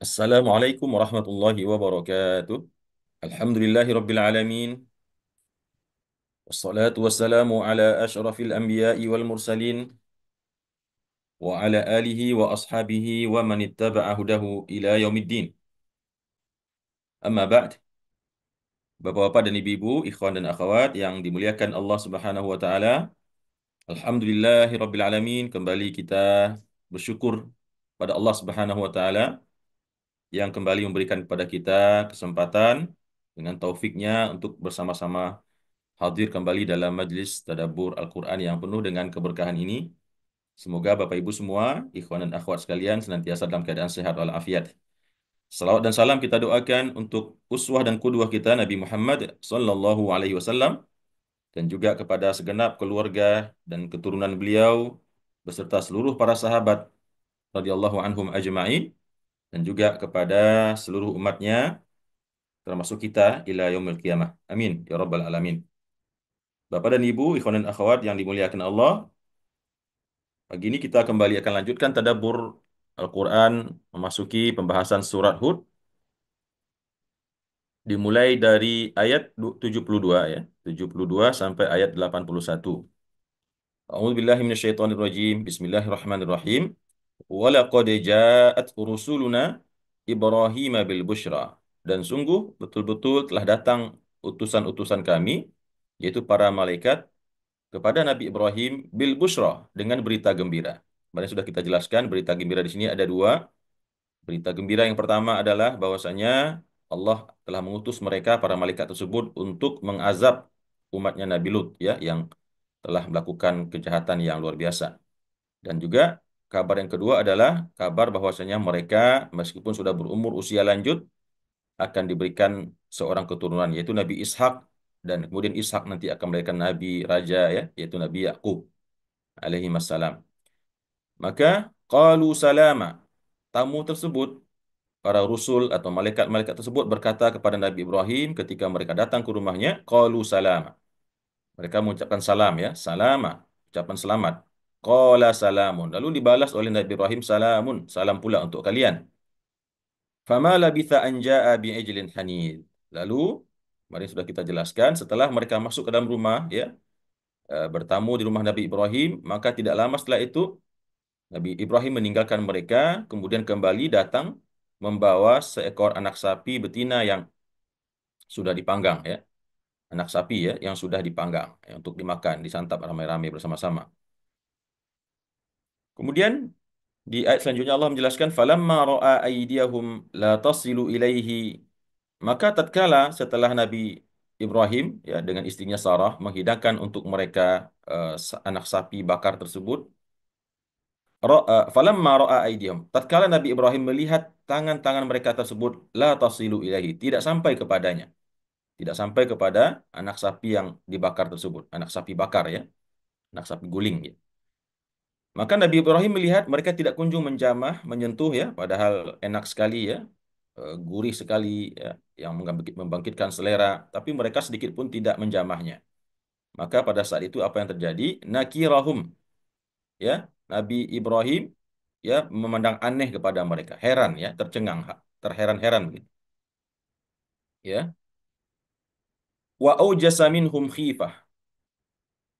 Assalamualaikum warahmatullahi wabarakatuh. Alhamdulillahi rabbil alamin. Wassalatu wassalamu ala ashrafil anbiya'i wal mursalin wa ala alihi wa ashabihi wa man ittaba'a hudahu ila yaumiddin. Amma ba'd. Bapak-bapak dan ibu-ibu, ikhwan dan akhwat yang dimuliakan Allah Subhanahu wa taala. Alhamdulillahi rabbil alamin. Kembali kita bersyukur pada Allah Subhanahu wa taala yang kembali memberikan kepada kita kesempatan dengan taufiknya untuk bersama-sama hadir kembali dalam majlis tadabbur Al-Quran yang penuh dengan keberkahan ini. Semoga Bapak Ibu semua, ikhwan dan akhwat sekalian senantiasa dalam keadaan sehat walafiat. Salawat dan salam kita doakan untuk uswah dan qudwah kita Nabi Muhammad sallallahu alaihi wasallam dan juga kepada segenap keluarga dan keturunan beliau beserta seluruh para sahabat radhiyallahu anhum ajma'in dan juga kepada seluruh umatnya termasuk kita ila yaumil qiyamah. Amin ya rabbal alamin. Bapak dan Ibu, ikhwan dan akhwat yang dimuliakan Allah, pagi ini kita kembali akan lanjutkan tadabbur Al-Quran memasuki pembahasan surat Hud dimulai dari ayat 72 ya, 72 sampai ayat 81. A'udzubillahi minasyaitonirrajim. Bismillahirrahmanirrahim. Walaqad ja'at rusuluna Ibrahim bil busyra. Dan sungguh betul-betul telah datang utusan-utusan kami yaitu para malaikat kepada Nabi Ibrahim bil busyra dengan berita gembira. Kemarin sudah kita jelaskan berita gembira di sini ada dua. Berita gembira yang pertama adalah bahwasanya Allah telah mengutus mereka para malaikat tersebut untuk mengazab umatnya Nabi Lut ya yang telah melakukan kejahatan yang luar biasa. Dan juga kabar yang kedua adalah kabar bahwasanya mereka meskipun sudah berumur usia lanjut akan diberikan seorang keturunan yaitu Nabi Ishak dan kemudian Ishak nanti akan melahirkan Nabi Raja ya yaitu Nabi Yakub alaihi wassalam. Maka qalu salama. Tamu tersebut, para rasul atau malaikat-malaikat tersebut berkata kepada Nabi Ibrahim ketika mereka datang ke rumahnya, qalu salama. Mereka mengucapkan salam ya, salama, ucapan selamat. Qala salamun. Lalu dibalas oleh Nabi Ibrahim salamun, salam pula untuk kalian. Fama labitha an jaa bi'ijlin hanid. Lalu mari sudah kita jelaskan setelah mereka masuk ke dalam rumah ya, bertamu di rumah Nabi Ibrahim, maka tidak lama setelah itu Nabi Ibrahim meninggalkan mereka, kemudian kembali datang membawa seekor anak sapi betina yang sudah dipanggang ya. Anak sapi ya yang sudah dipanggang ya, untuk dimakan, disantap ramai-ramai bersama-sama. Kemudian di ayat selanjutnya Allah menjelaskan falamma ra'a aydiyahum la tasilu ilaihi, maka tatkala setelah Nabi Ibrahim ya dengan istrinya Sarah menghidangkan untuk mereka anak sapi bakar tersebut. Falamma ra'a aydihim. Tatkala Nabi Ibrahim melihat tangan-tangan mereka tersebut la tasilu ilahi, tidak sampai kepadanya. Tidak sampai kepada anak sapi yang dibakar tersebut, anak sapi bakar ya, anak sapi guling ya. Maka Nabi Ibrahim melihat mereka tidak kunjung menjamah, menyentuh ya, padahal enak sekali ya, gurih sekali ya, yang membangkitkan selera, tapi mereka sedikit pun tidak menjamahnya. Maka pada saat itu apa yang terjadi? Nakirahum ya, Nabi Ibrahim ya memandang aneh kepada mereka, heran ya, tercengang, terheran-heran gitu. Ya. Wa aujasa minhum khifah,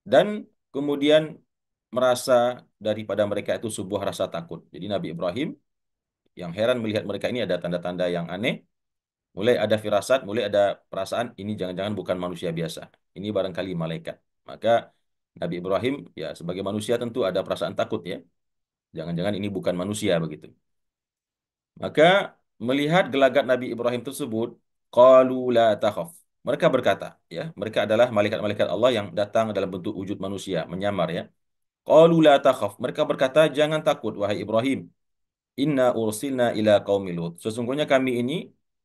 dan kemudian merasa daripada mereka itu sebuah rasa takut. Jadi Nabi Ibrahim yang heran melihat mereka ini ada tanda-tanda yang aneh, mulai ada firasat, mulai ada perasaan ini jangan-jangan bukan manusia biasa. Ini barangkali malaikat. Maka Nabi Ibrahim ya sebagai manusia tentu ada perasaan takut ya. Jangan-jangan ini bukan manusia begitu. Maka melihat gelagat Nabi Ibrahim tersebut, qalu la takhaf. Mereka berkata, ya, mereka adalah malaikat-malaikat Allah yang datang dalam bentuk wujud manusia, menyamar ya. Qalu la takhaf. Mereka berkata, jangan takut wahai Ibrahim. Inna ursilna ila qaumi Lut. Sesungguhnya kami ini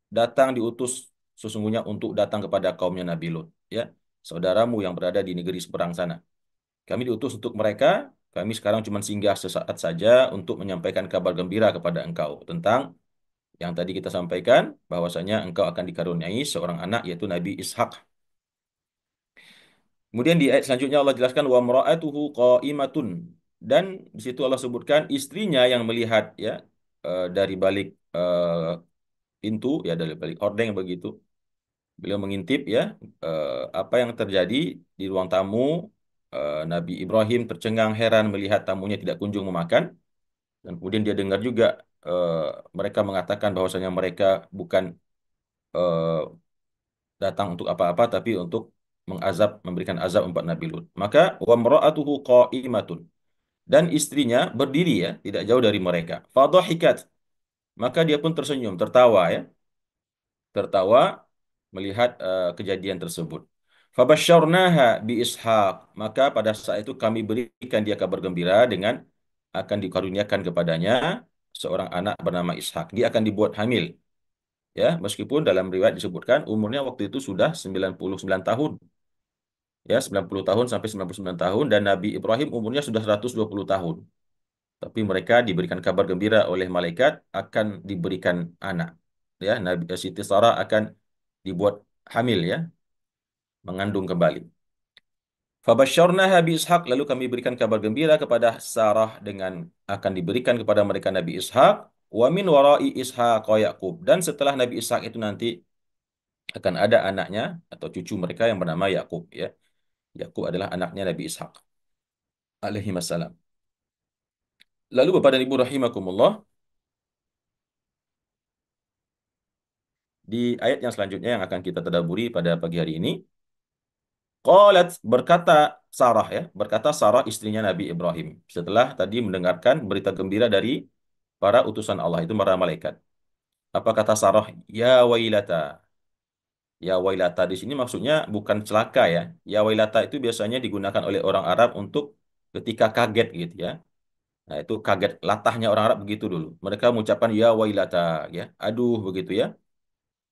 datang diutus sesungguhnya untuk datang kepada kaumnya Nabi Lut, ya. Saudaramu yang berada di negeri seberang sana. Kami diutus untuk mereka, kami sekarang cuma singgah sesaat saja untuk menyampaikan kabar gembira kepada engkau tentang yang tadi kita sampaikan bahwasanya engkau akan dikaruniai seorang anak yaitu Nabi Ishak. Kemudian di ayat selanjutnya Allah jelaskan wa mara'atuhu qa'imatun, dan di situ Allah sebutkan istrinya yang melihat ya dari balik eh, pintu ya dari balik hordeng begitu. Beliau mengintip ya apa yang terjadi di ruang tamu. Nabi Ibrahim tercengang heran melihat tamunya tidak kunjung memakan. Dan kemudian dia dengar juga eh, mereka mengatakan bahwasanya mereka bukan eh, datang untuk apa-apa tapi untuk mengazab, memberikan azab empat Nabi Lut. Maka wa mra'atuhu qa'imatun, dan istrinya berdiri ya, tidak jauh dari mereka. Fadhahikat, maka dia pun tersenyum, tertawa ya, tertawa melihat kejadian tersebut. Fabasyarnaha bi Ishaq, maka pada saat itu kami berikan dia kabar gembira dengan akan dikaruniakan kepadanya seorang anak bernama Ishak. Dia akan dibuat hamil ya, meskipun dalam riwayat disebutkan umurnya waktu itu sudah 99 tahun. Ya, 90 tahun sampai 99 tahun, dan Nabi Ibrahim umurnya sudah 120 tahun. Tapi mereka diberikan kabar gembira oleh malaikat akan diberikan anak. Ya, Nabi Siti Sarah akan dibuat hamil ya, mengandung kembali. Fabasyarnaha bi Ishaq, lalu kami berikan kabar gembira kepada Sarah dengan akan diberikan kepada mereka Nabi Ishaq, wa min warai Ishaq Yaqub, dan setelah Nabi Ishaq itu nanti akan ada anaknya atau cucu mereka yang bernama Yakub ya. Yakub adalah anaknya Nabi Ishaq alaihi wassalam. Lalu Bapak dan Ibu rahimakumullah, di ayat yang selanjutnya yang akan kita tadabburi pada pagi hari ini, qalat, berkata Sarah ya, berkata Sarah istrinya Nabi Ibrahim setelah tadi mendengarkan berita gembira dari para utusan Allah itu, para malaikat. Apa kata Sarah? Ya wailata. Ya wailata di sini maksudnya bukan celaka ya. Ya wailata itu biasanya digunakan oleh orang Arab untuk ketika kaget gitu ya. Nah, itu kaget, latahnya orang Arab begitu dulu. Mereka mengucapkan ya wailata ya. Aduh begitu ya.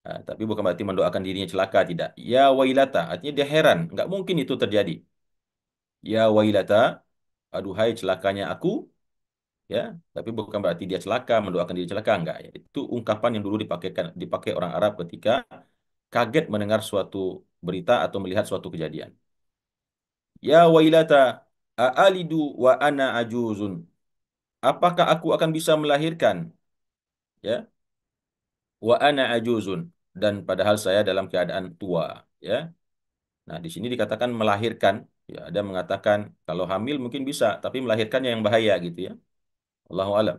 Nah, tapi bukan berarti mendoakan dirinya celaka, tidak. Ya wailata, artinya dia heran, nggak mungkin itu terjadi. Ya wailata, aduhai celakanya aku, ya. Tapi bukan berarti dia celaka, mendoakan diri celaka, enggak ya. Itu ungkapan yang dulu dipakai orang Arab ketika kaget mendengar suatu berita atau melihat suatu kejadian. Ya wailata, aalidu wa ana ajuzun. Apakah aku akan bisa melahirkan? Ya, wa ana ajuzun, dan padahal saya dalam keadaan tua, ya. Nah, di sini dikatakan melahirkan. Ya, ada mengatakan kalau hamil mungkin bisa, tapi melahirkannya yang bahaya gitu ya. Allahu alam.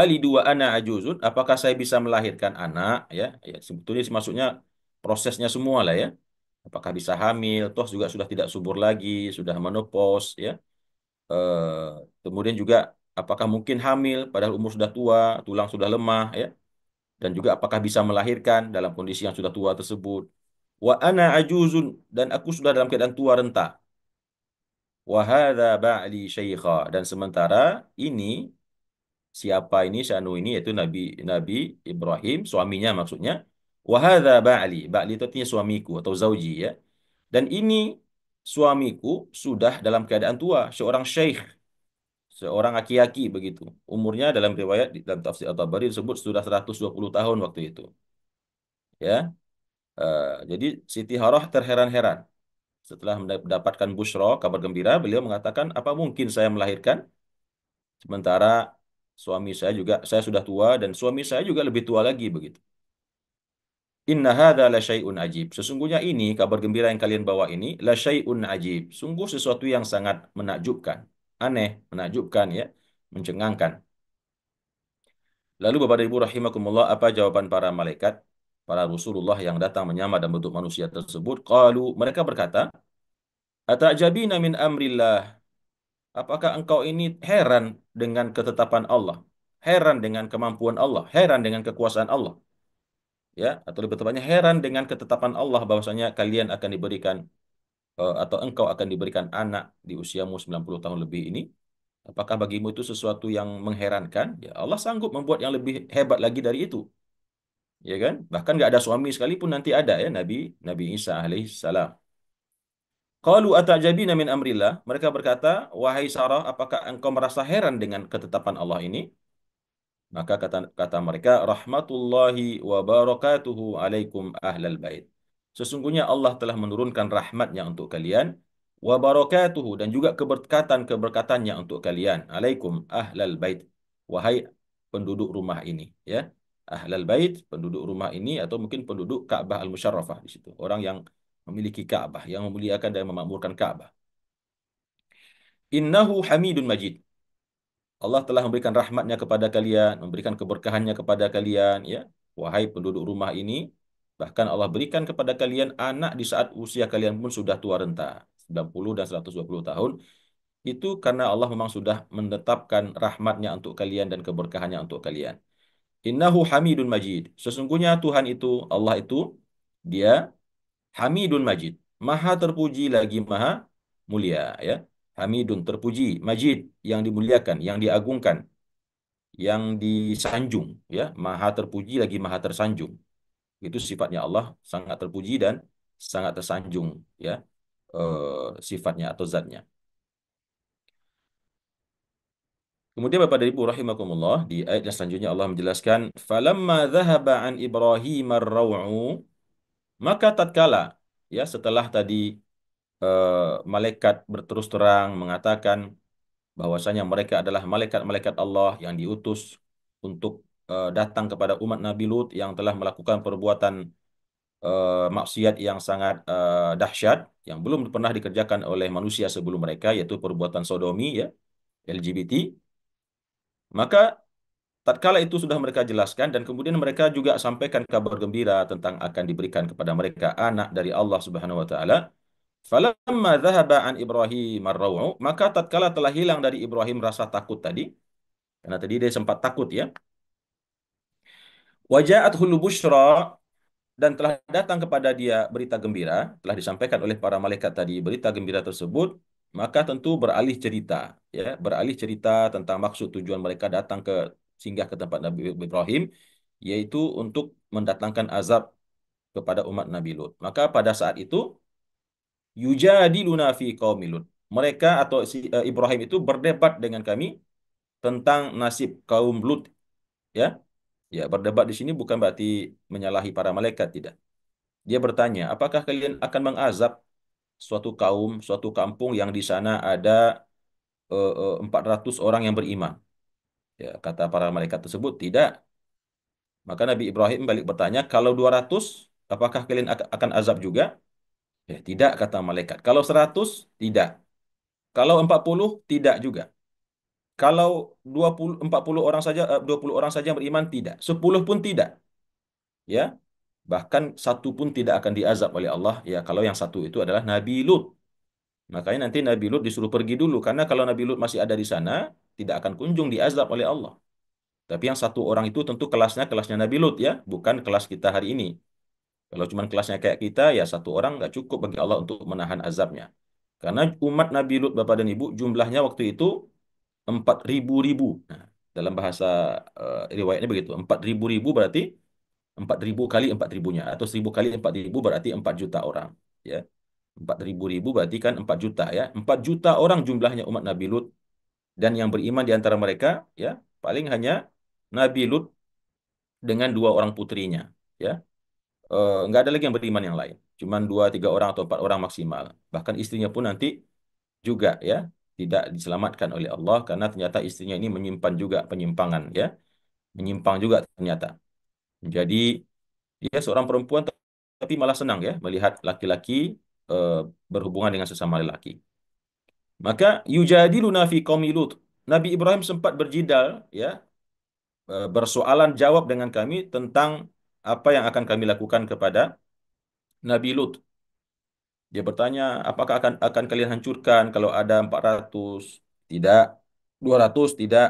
Alidu wa ana ajuzun, apakah saya bisa melahirkan anak ya? Ya, sebetulnya sih maksudnya prosesnya semua lah ya. Apakah bisa hamil, toh juga sudah tidak subur lagi, sudah menopause ya. Eh, kemudian juga apakah mungkin hamil padahal umur sudah tua, tulang sudah lemah ya. Dan juga apakah bisa melahirkan dalam kondisi yang sudah tua tersebut. Wa ana ajuzun, dan aku sudah dalam keadaan tua renta. Wa hadza ba'li syaikha, dan sementara ini, siapa ini Syanu ini, yaitu Nabi Nabi Ibrahim suaminya maksudnya. Wa hadza ba'li, ba'li itu artinya suamiku atau zauji ya. Dan ini suamiku sudah dalam keadaan tua, seorang syekh, seorang aki-aki begitu. Umurnya dalam riwayat dalam tafsir At-Tabari disebut sudah 120 tahun waktu itu. Ya. Jadi Siti Harah terheran-heran setelah mendapatkan busyra, kabar gembira. Beliau mengatakan, apa mungkin saya melahirkan sementara suami saya juga, saya sudah tua dan suami saya juga lebih tua lagi begitu. Inna hadza la syai'un ajib. Sesungguhnya ini kabar gembira yang kalian bawa ini la syai'un ajib. Sungguh sesuatu yang sangat menakjubkan, aneh, menakjubkan ya, mencengangkan. Lalu Bapak dan Ibu rahimakumullah, apa jawaban para malaikat, para Rasulullah yang datang menyamar dalam bentuk manusia tersebut? Qalu, mereka berkata, atajabina min amrillah. Apakah engkau ini heran dengan ketetapan Allah? Heran dengan kemampuan Allah? Heran dengan kekuasaan Allah? Ya, atau lebih tepatnya heran dengan ketetapan Allah bahwasanya kalian akan diberikan atau engkau akan diberikan anak di usiamu 90 tahun lebih ini. Apakah bagimu itu sesuatu yang mengherankan? Ya, Allah sanggup membuat yang lebih hebat lagi dari itu. Ya kan? Bahkan nggak ada suami sekalipun nanti ada ya Nabi Nabi Isa alaihissalam. Qalu atajabina min amrillah. Mereka berkata, wahai Sarah, apakah engkau merasa heran dengan ketetapan Allah ini? Maka kata kata mereka, rahmatullahi wa barakatuhu alaikum ahlal bait. Sesungguhnya Allah telah menurunkan rahmatnya untuk kalian, wa barakatuhu, dan juga keberkatan-keberkatannya untuk kalian, alaikum ahlal bait. Wahai penduduk rumah ini, ya. Ahlal bait, penduduk rumah ini atau mungkin penduduk Ka'bah al-Musyarrafah di situ. Orang yang memiliki Ka'bah, yang memuliakan dan memakmurkan Ka'bah. Innahu Hamidun Majid. Allah telah memberikan rahmatnya kepada kalian, memberikan keberkahannya kepada kalian, ya. Wahai penduduk rumah ini, bahkan Allah berikan kepada kalian anak di saat usia kalian pun sudah tua renta, 90 dan 120 tahun. Itu karena Allah memang sudah menetapkan rahmatnya untuk kalian dan keberkahannya untuk kalian. Innahu Hamidun Majid. Sesungguhnya Tuhan itu, Allah itu, dia Hamidun Majid. Maha terpuji lagi maha mulia, ya. Hamidun terpuji, Majid yang dimuliakan, yang diagungkan, yang disanjung, ya. Maha terpuji lagi maha tersanjung. Itu sifatnya Allah, sangat terpuji dan sangat tersanjung, ya. Sifatnya atau zatnya. Kemudian Bapak dan Ibu rahimakumullah, di ayat yang selanjutnya Allah menjelaskan, "Falamma dhahaba an Ibrahim ar-raw'u", maka tatkala, ya, setelah tadi malaikat berterus terang mengatakan bahwasanya mereka adalah malaikat-malaikat Allah yang diutus untuk datang kepada umat Nabi Lut yang telah melakukan perbuatan maksiat yang sangat dahsyat yang belum pernah dikerjakan oleh manusia sebelum mereka, yaitu perbuatan sodomi, ya, LGBT. Maka tatkala itu sudah mereka jelaskan dan kemudian mereka juga sampaikan kabar gembira tentang akan diberikan kepada mereka anak dari Allah Subhanahu wa taala. Falamma dhahaba an Ibrahim ar-raw'u, maka tatkala telah hilang dari Ibrahim rasa takut tadi, karena tadi dia sempat takut, ya. Waja'athul busyra, dan telah datang kepada dia berita gembira, telah disampaikan oleh para malaikat tadi berita gembira tersebut, maka tentu beralih cerita, ya, beralih cerita tentang maksud tujuan mereka datang ke singgah ke tempat Nabi Ibrahim, yaitu untuk mendatangkan azab kepada umat Nabi Lut. Maka pada saat itu yujadiluna fi qaumi Lut. Mereka atau Ibrahim itu berdebat dengan kami tentang nasib kaum Lut, ya. Ya, berdebat di sini bukan berarti menyalahi para malaikat, tidak. Dia bertanya, apakah kalian akan mengazab suatu kaum, suatu kampung yang di sana ada 400 orang yang beriman? Ya, kata para malaikat tersebut, tidak. Maka Nabi Ibrahim balik bertanya, kalau 200, apakah kalian akan azab juga? Ya, tidak, kata malaikat. Kalau 100, tidak. Kalau 40, tidak juga. Kalau 40 orang saja, 20 orang saja yang beriman, tidak. 10 pun tidak. Ya, bahkan satu pun tidak akan diazab oleh Allah. Ya, kalau yang satu itu adalah Nabi Lut. Makanya nanti Nabi Lut disuruh pergi dulu. Karena kalau Nabi Lut masih ada di sana, tidak akan kunjung diazab oleh Allah. Tapi yang satu orang itu tentu kelasnya Nabi Lut, ya. Bukan kelas kita hari ini. Kalau cuma kelasnya kayak kita, ya satu orang nggak cukup bagi Allah untuk menahan azabnya. Karena umat Nabi Lut, Bapak dan Ibu, jumlahnya waktu itu 4.000 ribu. Nah, dalam bahasa riwayatnya begitu. 4.000 ribu berarti 4.000 kali 4.000-nya. Atau 1.000 kali 4.000 berarti 4 juta orang. Ya. 4.000 ribu berarti kan 4 juta, ya. 4 juta orang jumlahnya umat Nabi Lut. Dan yang beriman di antara mereka, ya, paling hanya Nabi Lut dengan dua orang putrinya. Ya. Nggak ada lagi yang beriman yang lain. Cuman 2, 3 orang atau 4 orang maksimal. Bahkan istrinya pun nanti juga, ya, tidak diselamatkan oleh Allah karena ternyata istrinya ini menyimpan juga penyimpangan, ya, menyimpang juga ternyata. Jadi dia seorang perempuan tapi malah senang, ya, melihat laki-laki eh, berhubungan dengan sesama lelaki. Maka yujadiluna fi qaumi Lut. Nabi Ibrahim sempat berjidal, ya, bersoalan jawab dengan kami tentang apa yang akan kami lakukan kepada Nabi Lut. Dia bertanya, apakah akan kalian hancurkan kalau ada 400? Tidak. 200? Tidak.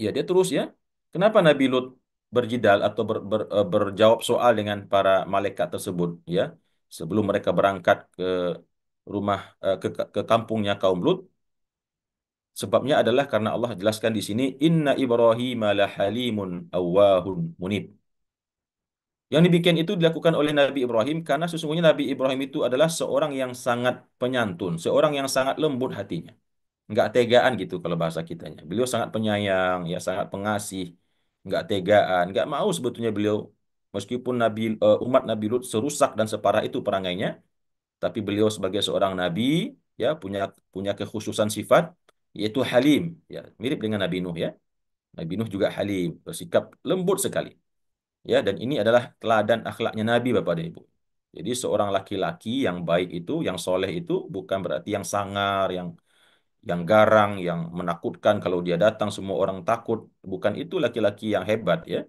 Ya, dia terus, ya. Kenapa Nabi Lut berjidal atau berjawab soal dengan para malaikat tersebut, ya? Sebelum mereka berangkat ke rumah, ke kampungnya kaum Lut. Sebabnya adalah karena Allah jelaskan di sini, Inna Ibrahim la halimun awwahun munib. Yang demikian itu dilakukan oleh Nabi Ibrahim karena sesungguhnya Nabi Ibrahim itu adalah seorang yang sangat penyantun, seorang yang sangat lembut hatinya. Nggak tegaan gitu kalau bahasa kitanya. Beliau sangat penyayang, ya, sangat pengasih, nggak tegaan, nggak mau sebetulnya beliau, meskipun umat Nabi Lut serusak dan separah itu perangainya, tapi beliau sebagai seorang nabi, ya, punya punya kekhususan sifat, yaitu halim, ya, mirip dengan Nabi Nuh, ya. Nabi Nuh juga halim, bersikap lembut sekali. Ya, dan ini adalah teladan akhlaknya Nabi, Bapak dan Ibu. Jadi seorang laki-laki yang baik itu, yang soleh itu bukan berarti yang sangar, yang garang, yang menakutkan kalau dia datang semua orang takut. Bukan itu laki-laki yang hebat ya.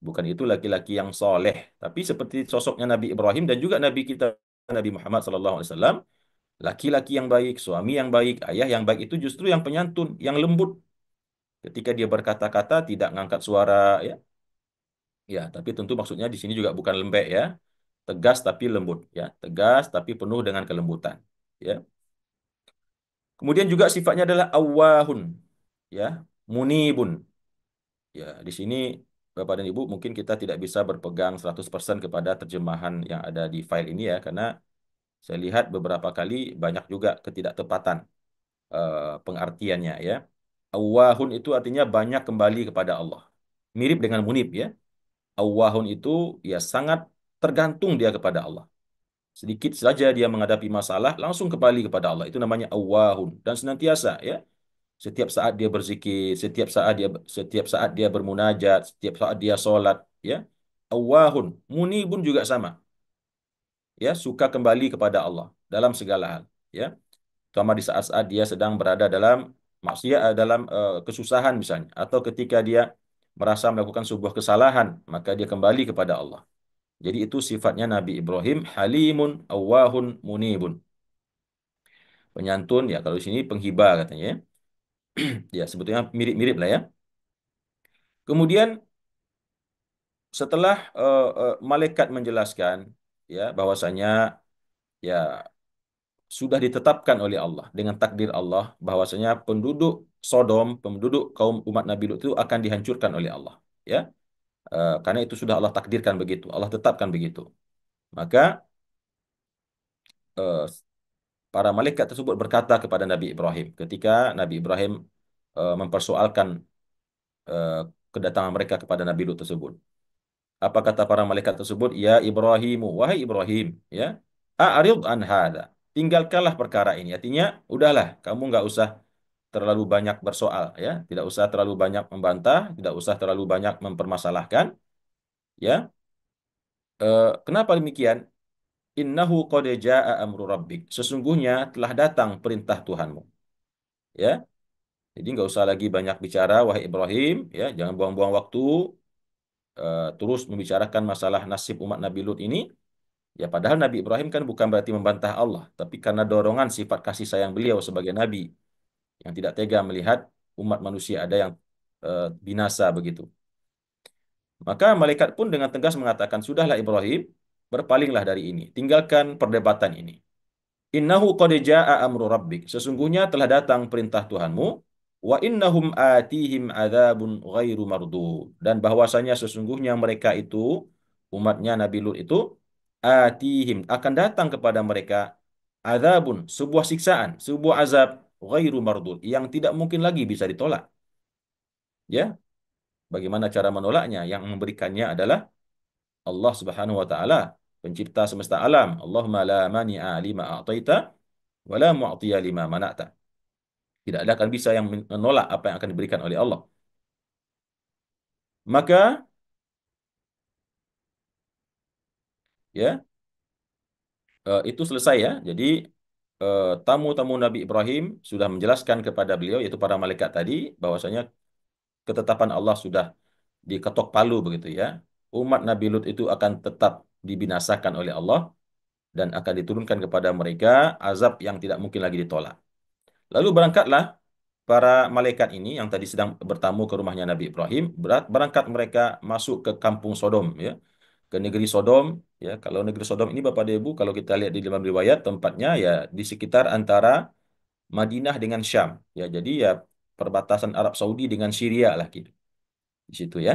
Bukan itu laki-laki yang soleh. Tapi seperti sosoknya Nabi Ibrahim dan juga Nabi kita Nabi Muhammad SAW, laki-laki yang baik, suami yang baik, ayah yang baik itu justru yang penyantun, yang lembut. Ketika dia berkata-kata tidak ngangkat suara ya. Ya, tapi tentu maksudnya di sini juga bukan lembek ya. Tegas tapi lembut ya. Tegas tapi penuh dengan kelembutan. Ya. Kemudian juga sifatnya adalah awahun ya, munibun. Ya, di sini Bapak dan Ibu mungkin kita tidak bisa berpegang 100% kepada terjemahan yang ada di file ini ya, karena saya lihat beberapa kali banyak juga ketidaktepatan pengartiannya ya. Awahun itu artinya banyak kembali kepada Allah. Mirip dengan munib ya. Awahun itu ya sangat tergantung dia kepada Allah. Sedikit saja dia menghadapi masalah, langsung kembali kepada Allah. Itu namanya awahun. Dan senantiasa ya. Setiap saat dia berzikir, setiap saat dia bermunajat, setiap saat dia sholat, ya. Awahun, munibun juga sama, ya, suka kembali kepada Allah dalam segala hal, ya. Terutama di saat-saat dia sedang berada dalam maksiat, dalam kesusahan misalnya, atau ketika dia merasa melakukan sebuah kesalahan, maka dia kembali kepada Allah. Jadi itu sifatnya Nabi Ibrahim, halimun, awahun, munibun. Penyantun, ya kalau di sini penghibah katanya, ya. Ya, sebetulnya mirip-mirip lah ya. Kemudian setelah malaikat menjelaskan ya bahwasanya ya sudah ditetapkan oleh Allah dengan takdir Allah bahwasanya penduduk Sodom, penduduk kaum umat Nabi Lut itu akan dihancurkan oleh Allah ya. Karena itu sudah Allah takdirkan begitu, Allah tetapkan begitu. Maka eh, para malaikat tersebut berkata kepada Nabi Ibrahim ketika Nabi Ibrahim mempersoalkan eh, kedatangan mereka kepada Nabi Lut tersebut. Apa kata para malaikat tersebut? Ya Ibrahimu, wahai Ibrahim, ya, a'rid an hada. Tinggalkanlah perkara ini. Artinya, udahlah, kamu nggak usah terlalu banyak bersoal, ya, tidak usah terlalu banyak membantah, tidak usah terlalu banyak mempermasalahkan, ya. Kenapa demikian? Innahu qad jaa'a amru rabbik. Sesungguhnya telah datang perintah Tuhanmu, ya. Jadi nggak usah lagi banyak bicara, wahai Ibrahim, ya, jangan buang-buang waktu, terus membicarakan masalah nasib umat Nabi Lut ini. Ya, padahal Nabi Ibrahim kan bukan berarti membantah Allah, tapi karena dorongan sifat kasih sayang beliau sebagai nabi yang tidak tega melihat umat manusia ada yang binasa begitu. Maka malaikat pun dengan tegas mengatakan, "Sudahlah Ibrahim, berpalinglah dari ini. Tinggalkan perdebatan ini. Innahu qad jaa'a amru rabbik. Sesungguhnya telah datang perintah Tuhanmu, wa innahum atihim adzabun ghairu mardud. Dan bahwasanya sesungguhnya mereka itu umatnya Nabi Lut itu atihim akan datang kepada mereka adzabun, sebuah siksaan, sebuah azab ghairu mardud yang tidak mungkin lagi bisa ditolak. Ya, bagaimana cara menolaknya? Yang memberikannya adalah Allah Subhanahu wa taala, pencipta semesta alam. Allahumma la mani'a lima a'taita wa la mu'tiya lima mana'ta. Tidak ada akan bisa yang menolak apa yang akan diberikan oleh Allah. Maka ya itu selesai ya. Jadi tamu-tamu Nabi Ibrahim sudah menjelaskan kepada beliau yaitu para malaikat tadi bahwasanya ketetapan Allah sudah diketok palu begitu ya. Umat Nabi Lut itu akan tetap dibinasakan oleh Allah dan akan diturunkan kepada mereka azab yang tidak mungkin lagi ditolak. Lalu berangkatlah para malaikat ini yang tadi sedang bertamu ke rumahnya Nabi Ibrahim, berangkat mereka masuk ke kampung Sodom ya, ke negeri Sodom ya. Kalau negeri Sodom ini Bapak dan Ibu kalau kita lihat di dalam riwayat tempatnya ya di sekitar antara Madinah dengan Syam ya. Jadi ya perbatasan Arab Saudi dengan Syria lah gitu. Di situ ya,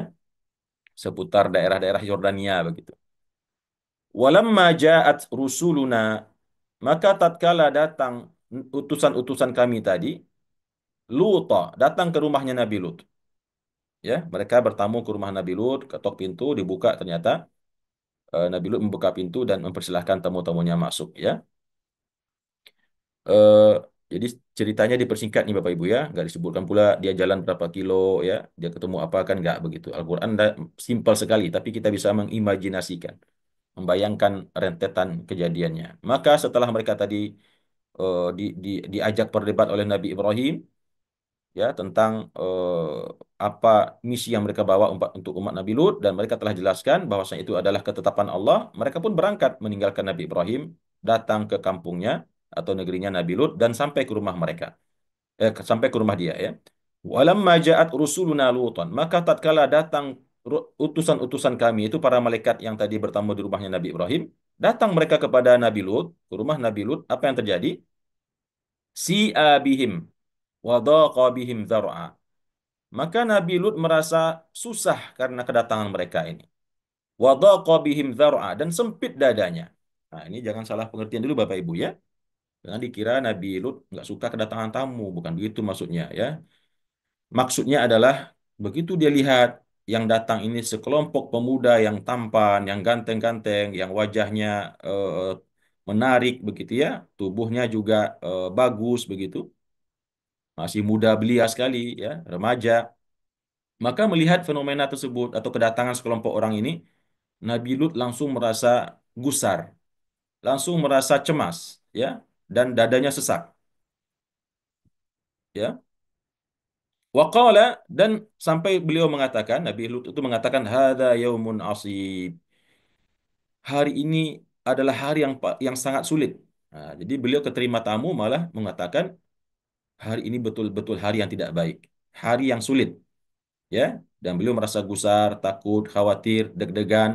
seputar daerah-daerah Yordania begitu. Walamma ja'at rusuluna, maka tatkala datang utusan-utusan kami tadi, Luta datang ke rumahnya Nabi Lut. Ya, mereka bertamu ke rumah Nabi Lut, ketok pintu, dibuka ternyata Nabi Lut membuka pintu dan mempersilahkan tamu-tamunya masuk. Ya, Jadi ceritanya dipersingkat nih Bapak Ibu ya, nggak disebutkan pula dia jalan berapa kilo ya, dia ketemu apa kan nggak begitu. Al-Quran simpel sekali, tapi kita bisa mengimajinasikan, membayangkan rentetan kejadiannya. Maka setelah mereka tadi diajak berdebat oleh Nabi Ibrahim ya tentang apa misi yang mereka bawa untuk umat Nabi Lut dan mereka telah jelaskan bahwasanya itu adalah ketetapan Allah, mereka pun berangkat meninggalkan Nabi Ibrahim, datang ke kampungnya atau negerinya Nabi Lut dan sampai ke rumah mereka. Sampai ke rumah dia ya. Walamma ja'at rusuluna Luton, maka tatkala datang utusan-utusan kami itu para malaikat yang tadi bertamu di rumahnya Nabi Ibrahim, datang mereka kepada Nabi Lut, ke rumah Nabi Lut, apa yang terjadi? Si'a bihim wa dhaqa bihim dzar'a. Maka Nabi Lut merasa susah karena kedatangan mereka ini. Wa dhaqa bihim dzar'a dan sempit dadanya. Nah, ini jangan salah pengertian dulu Bapak Ibu ya. Jangan dikira Nabi Lut nggak suka kedatangan tamu, bukan begitu maksudnya ya. Maksudnya adalah begitu dia lihat yang datang ini sekelompok pemuda yang tampan, yang ganteng-ganteng, yang wajahnya menarik begitu ya, tubuhnya juga bagus begitu, masih muda belia sekali ya, remaja. Maka melihat fenomena tersebut atau kedatangan sekelompok orang ini, Nabi Lut langsung merasa gusar, langsung merasa cemas ya, dan dadanya sesak ya. Waqala dan sampai beliau mengatakan, Nabi Lut itu mengatakan, "Hadza yaumun asib." Hari ini adalah hari yang sangat sulit. Nah, jadi beliau keterima tamu malah mengatakan hari ini betul-betul hari yang tidak baik, hari yang sulit, ya. Dan beliau merasa gusar, takut, khawatir, deg-degan,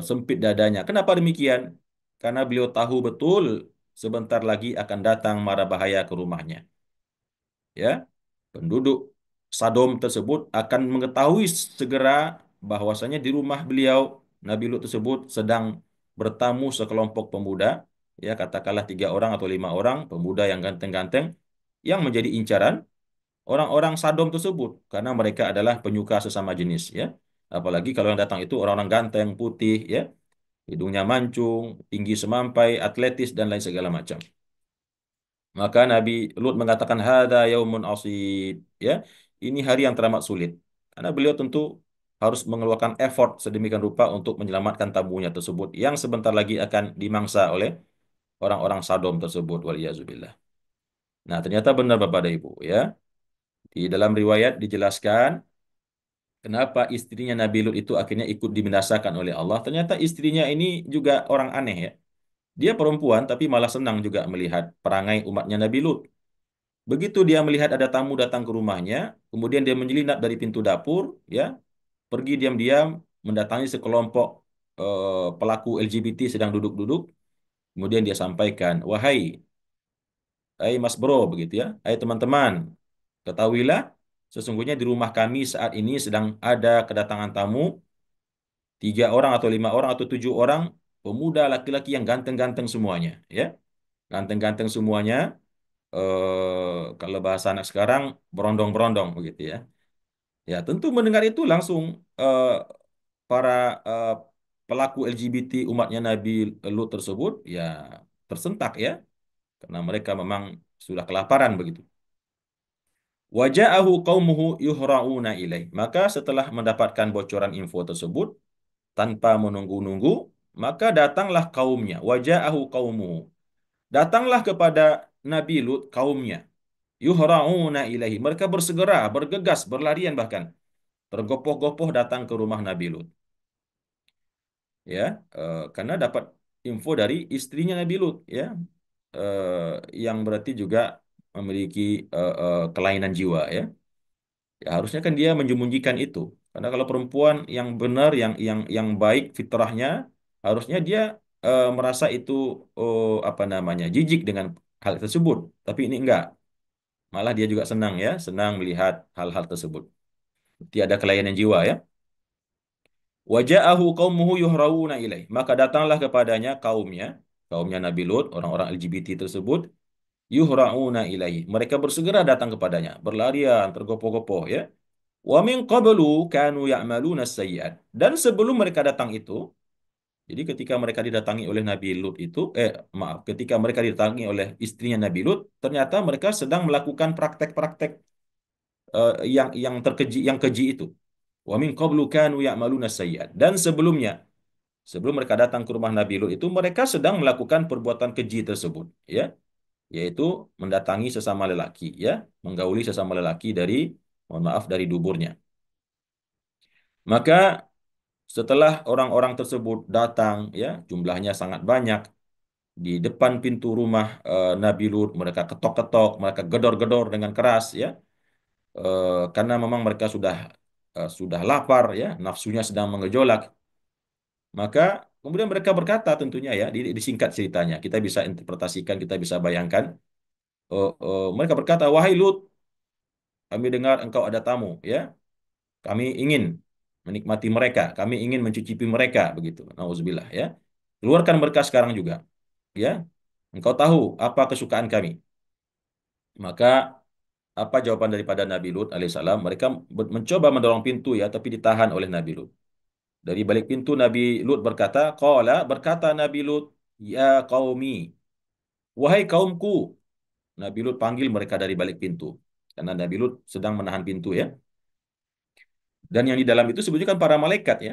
sempit dadanya. Kenapa demikian? Karena beliau tahu betul sebentar lagi akan datang mara bahaya ke rumahnya, ya. Penduduk Sadom tersebut akan mengetahui segera bahwasanya di rumah beliau Nabi Lut tersebut sedang bertamu sekelompok pemuda, ya katakanlah 3 orang atau 5 orang pemuda yang ganteng-ganteng yang menjadi incaran orang-orang Sadom tersebut karena mereka adalah penyuka sesama jenis, ya. Apalagi kalau yang datang itu orang-orang ganteng, putih, ya, hidungnya mancung, tinggi semampai, atletis dan lain segala macam. Maka Nabi Lut mengatakan hada yaumun asib, ya. Ini hari yang teramat sulit. Karena beliau tentu harus mengeluarkan effort sedemikian rupa untuk menyelamatkan tamunya tersebut yang sebentar lagi akan dimangsa oleh orang-orang Sadom tersebut waliyazubillah. Nah, ternyata benar Bapak dan Ibu, ya. Di dalam riwayat dijelaskan kenapa istrinya Nabi Lut itu akhirnya ikut dibinasakan oleh Allah. Ternyata istrinya ini juga orang aneh ya. Dia perempuan tapi malah senang juga melihat perangai umatnya Nabi Lut. Begitu dia melihat ada tamu datang ke rumahnya, kemudian dia menyelinap dari pintu dapur, ya, pergi diam-diam mendatangi sekelompok pelaku LGBT sedang duduk-duduk, kemudian dia sampaikan, wahai, hai Mas Bro, begitu ya, hai teman-teman, ketahuilah, sesungguhnya di rumah kami saat ini sedang ada kedatangan tamu, 3 orang atau 5 orang atau 7 orang pemuda laki-laki yang ganteng-ganteng semuanya, ya, ganteng-ganteng semuanya. Kalau bahasa anak sekarang berondong-berondong begitu ya. Ya, tentu mendengar itu langsung eh, para eh, pelaku LGBT umatnya Nabi Lut tersebut ya tersentak ya karena mereka memang sudah kelaparan begitu. Waja'ahu qaumuhu yuhra'una ilaih. Maka setelah mendapatkan bocoran info tersebut tanpa menunggu-nunggu, maka datanglah kaumnya. Waja'ahu qaumuhu. Datanglah kepada Nabi Lut kaumnya. Yuhra'una ilaihi. Mereka bersegera, bergegas, berlarian bahkan. Tergopoh-gopoh datang ke rumah Nabi Lut. Ya, karena dapat info dari istrinya Nabi Lut, ya, yang berarti juga memiliki kelainan jiwa, ya. Ya, harusnya kan dia menyembunyikan itu. Karena kalau perempuan yang benar, yang baik fitrahnya, harusnya dia merasa itu apa namanya jijik dengan hal tersebut. Tapi ini enggak. Malah dia juga senang ya, senang melihat hal-hal tersebut. Tiada kelainan jiwa ya. Waja'ahu qaumuhu yuhrawuna ilaih. Maka datanglah kepadanya kaumnya Nabi Lut, orang-orang LGBT tersebut, yuhra'una ilaih. Mereka bersegera datang kepadanya, berlarian, tergopoh-gopoh ya. Wa min qablu kanu ya'maluna sayyi'at. Dan sebelum mereka datang itu, Jadi ketika mereka didatangi oleh Nabi Lut itu, maaf, ketika mereka didatangi oleh istrinya Nabi Lut, ternyata mereka sedang melakukan praktek-praktek yang terkeji, yang keji itu. Wa min qablu kanu ya'maluna sayyi'at. Dan sebelumnya, sebelum mereka datang ke rumah Nabi Lut itu, mereka sedang melakukan perbuatan keji tersebut, ya, yaitu mendatangi sesama lelaki, ya, menggauli sesama lelaki dari, mohon maaf, dari duburnya. Maka setelah orang-orang tersebut datang, ya, jumlahnya sangat banyak di depan pintu rumah Nabi Lut, mereka ketok-ketok, mereka gedor-gedor dengan keras, ya, karena memang mereka sudah lapar, ya, nafsunya sedang mengejolak. Maka kemudian mereka berkata, tentunya ya, disingkat ceritanya, kita bisa interpretasikan, kita bisa bayangkan. Mereka berkata, wahai Lut, kami dengar engkau ada tamu, ya. Kami ingin menikmati mereka, kami ingin mencicipi mereka, begitu. Nauzubillah, ya. Keluarkan berkas sekarang juga, ya. Engkau tahu apa kesukaan kami. Maka apa jawaban daripada Nabi Lut alaihissalam? Mereka mencoba mendorong pintu, ya, tapi ditahan oleh Nabi Lut. Dari balik pintu Nabi Lut berkata, berkata Nabi Lut, ya qaumi, wahai kaumku. Nabi Lut panggil mereka dari balik pintu. Karena Nabi Lut sedang menahan pintu, ya. Dan yang di dalam itu sebetulnya kan para malaikat, ya.